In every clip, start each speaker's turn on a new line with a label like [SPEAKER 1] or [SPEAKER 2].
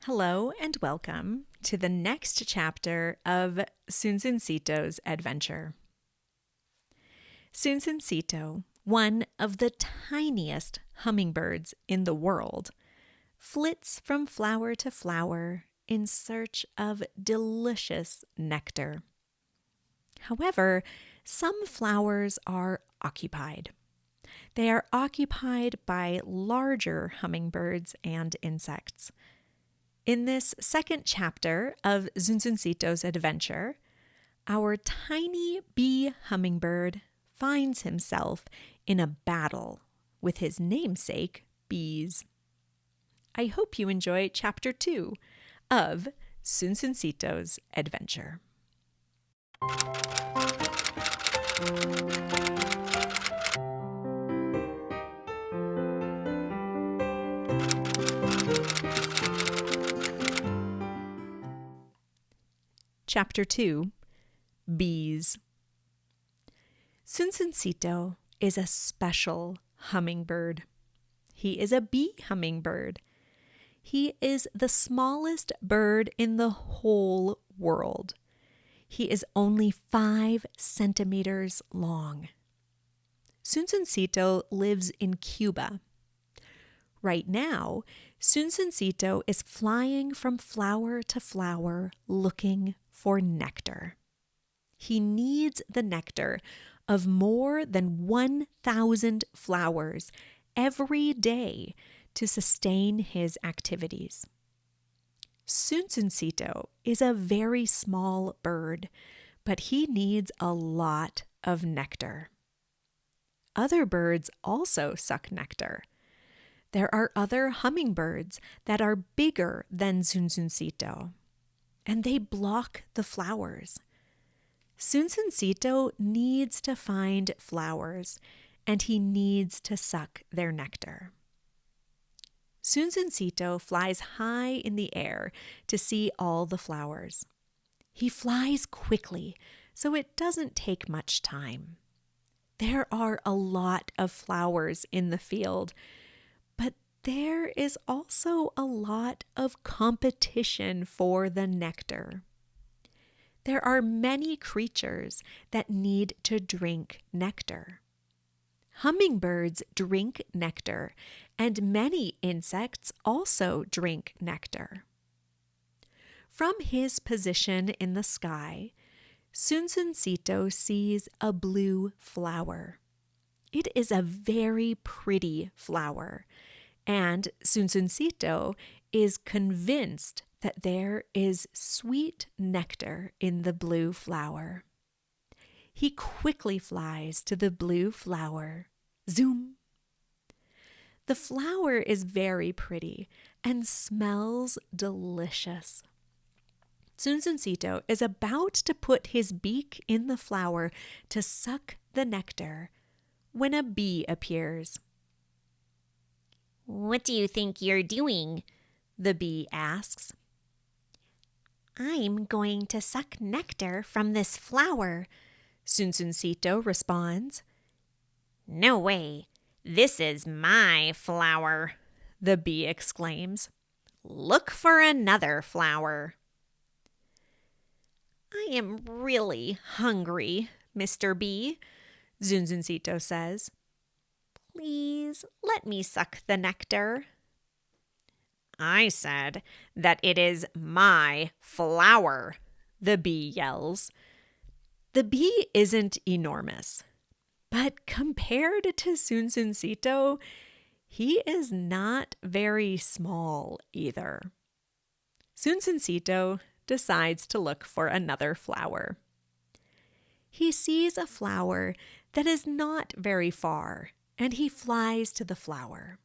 [SPEAKER 1] Hello and welcome to the next chapter of Zunzuncito's adventure. Zunzuncito, one of the tiniest hummingbirds in the world, flits from flower to flower in search of delicious nectar. However, some flowers are occupied. They are occupied by larger hummingbirds and insects. In this second chapter of Zunzuncito's adventure, our tiny bee hummingbird finds himself in a battle with his namesake bees. I hope you enjoy Chapter 2 of Zunzuncito's adventure. Chapter 2, Bees. Zunzuncito is a special hummingbird. He is a bee hummingbird. He is the smallest bird in the whole world. He is only 5 centimeters long. Zunzuncito lives in Cuba. Right now, Zunzuncito is flying from flower to flower looking for nectar. He needs the nectar of more than 1,000 flowers every day to sustain his activities. Zunzuncito is a very small bird, but he needs a lot of nectar. Other birds also suck nectar. There are other hummingbirds that are bigger than Zunzuncito, and they block the flowers. Zunzuncito needs to find flowers, and he needs to suck their nectar. Zunzuncito flies high in the air to see all the flowers. He flies quickly, so it doesn't take much time. There are a lot of flowers in the field, but there is also a lot of competition for the nectar. There are many creatures that need to drink nectar. Hummingbirds drink nectar, and many insects also drink nectar. From his position in the sky, Zunzuncito sees a blue flower. It is a very pretty flower, and Zunzuncito is convinced that there is sweet nectar in the blue flower. He quickly flies to the blue flower. Zoom! The flower is very pretty and smells delicious. Zunzuncito is about to put his beak in the flower to suck the nectar when a bee appears.
[SPEAKER 2] "What do you think you're doing?"
[SPEAKER 1] the bee asks.
[SPEAKER 2] "I'm going to suck nectar from this flower,"
[SPEAKER 1] Zunzuncito responds.
[SPEAKER 2] "No way. This is my flower,"
[SPEAKER 1] the bee exclaims.
[SPEAKER 2] "Look for another flower." "I am really hungry, Mr. Bee,"
[SPEAKER 1] Zunzuncito says.
[SPEAKER 2] "Please let me suck the nectar."
[SPEAKER 1] "I said that it is my flower," the bee yells. The bee isn't enormous, but compared to Zunzuncito, he is not very small either. Zunzuncito decides to look for another flower. He sees a flower that is not very far, and he flies to the flower.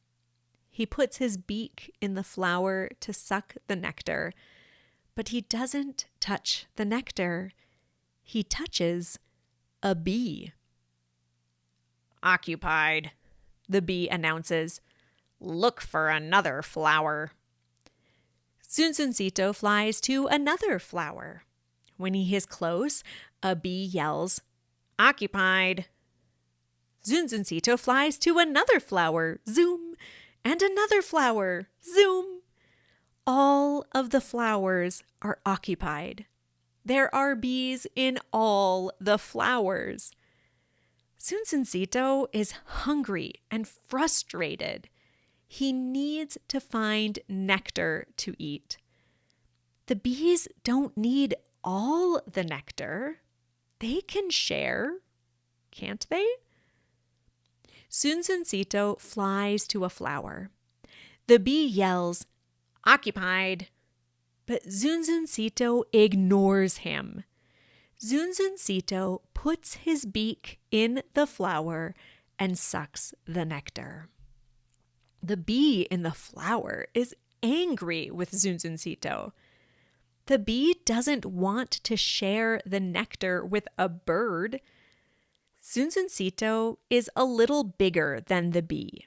[SPEAKER 1] He puts his beak in the flower to suck the nectar, but he doesn't touch the nectar. He touches a bee.
[SPEAKER 2] "Occupied,"
[SPEAKER 1] the bee announces.
[SPEAKER 2] "Look for another flower."
[SPEAKER 1] Zunzuncito flies to another flower. When he is close, a bee yells, "Occupied." Zunzuncito flies to another flower, zoom, and another flower, zoom. All of the flowers are occupied. There are bees in all the flowers. Zunzuncito is hungry and frustrated. He needs to find nectar to eat. The bees don't need all the nectar. They can share, can't they? Zunzuncito flies to a flower. The bee yells, "Occupied!" But Zunzuncito ignores him. Zunzuncito puts his beak in the flower and sucks the nectar. The bee in the flower is angry with Zunzuncito. The bee doesn't want to share the nectar with a bird. Zunzuncito is a little bigger than the bee,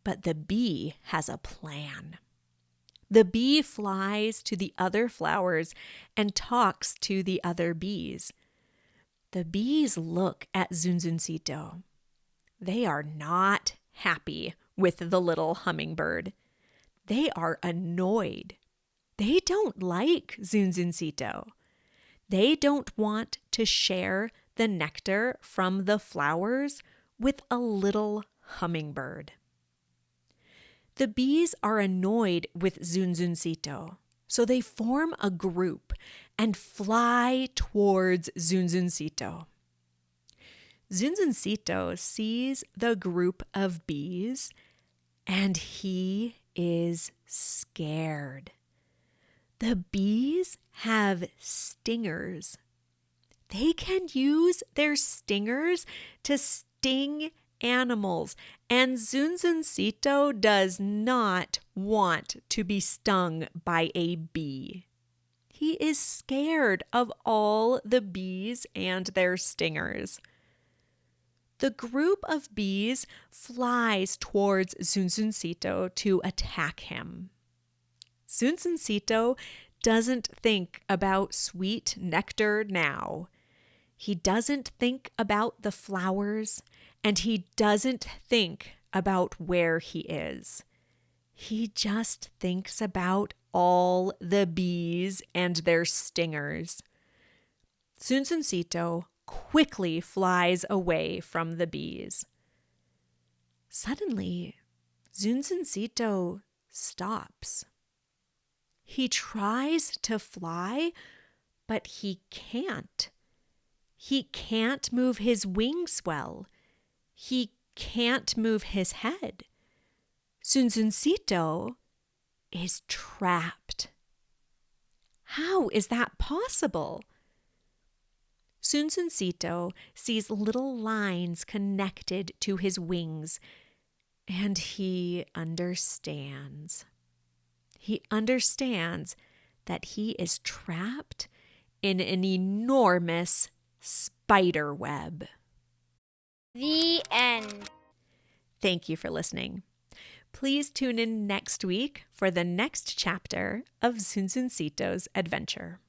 [SPEAKER 1] but the bee has a plan. The bee flies to the other flowers and talks to the other bees. The bees look at Zunzuncito. They are not happy with the little hummingbird. They are annoyed. They don't like Zunzuncito. They don't want to share the nectar from the flowers with a little hummingbird. The bees are annoyed with Zunzuncito, so they form a group and fly towards Zunzuncito. Zunzuncito sees the group of bees and he is scared. The bees have stingers. They can use their stingers to sting animals, and Zunzuncito does not want to be stung by a bee. He is scared of all the bees and their stingers. The group of bees flies towards Zunzuncito to attack him. Zunzuncito doesn't think about sweet nectar now. He doesn't think about the flowers, and he doesn't think about where he is. He just thinks about all the bees and their stingers. Zunzuncito quickly flies away from the bees. Suddenly, Zunzuncito stops. He tries to fly, but he can't. He can't move his wings well. He can't move his head. Zunzuncito is trapped. How is that possible? Zunzuncito sees little lines connected to his wings, and he understands. He understands that he is trapped in an enormous spider web.
[SPEAKER 2] The end.
[SPEAKER 1] Thank you for listening. Please tune in next week for the next chapter of Zunzuncito's adventure.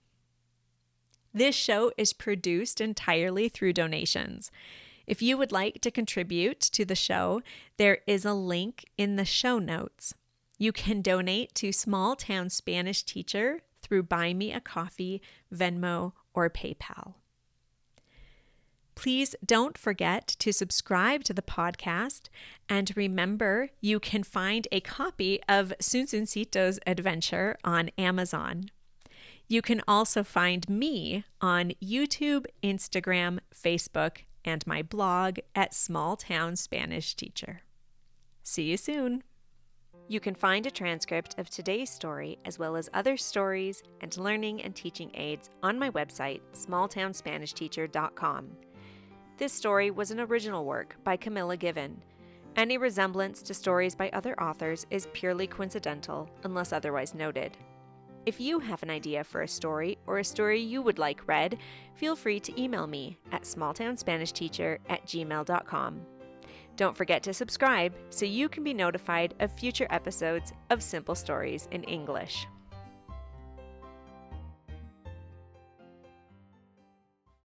[SPEAKER 1] This show is produced entirely through donations. If you would like to contribute to the show, there is a link in the show notes. You can donate to Small Town Spanish Teacher through Buy Me a Coffee, Venmo, or PayPal. Please don't forget to subscribe to the podcast, and remember, you can find a copy of Zunzuncito's adventure on Amazon. You can also find me on YouTube, Instagram, Facebook, and my blog at Small Town Spanish Teacher. See you soon. You can find a transcript of today's story, as well as other stories and learning and teaching aids on my website, smalltownspanishteacher.com. This story was an original work by Camilla Given. Any resemblance to stories by other authors is purely coincidental, unless otherwise noted. If you have an idea for a story or a story you would like read, feel free to email me at smalltownspanishteacher@gmail.com. Don't forget to subscribe so you can be notified of future episodes of Simple Stories in English.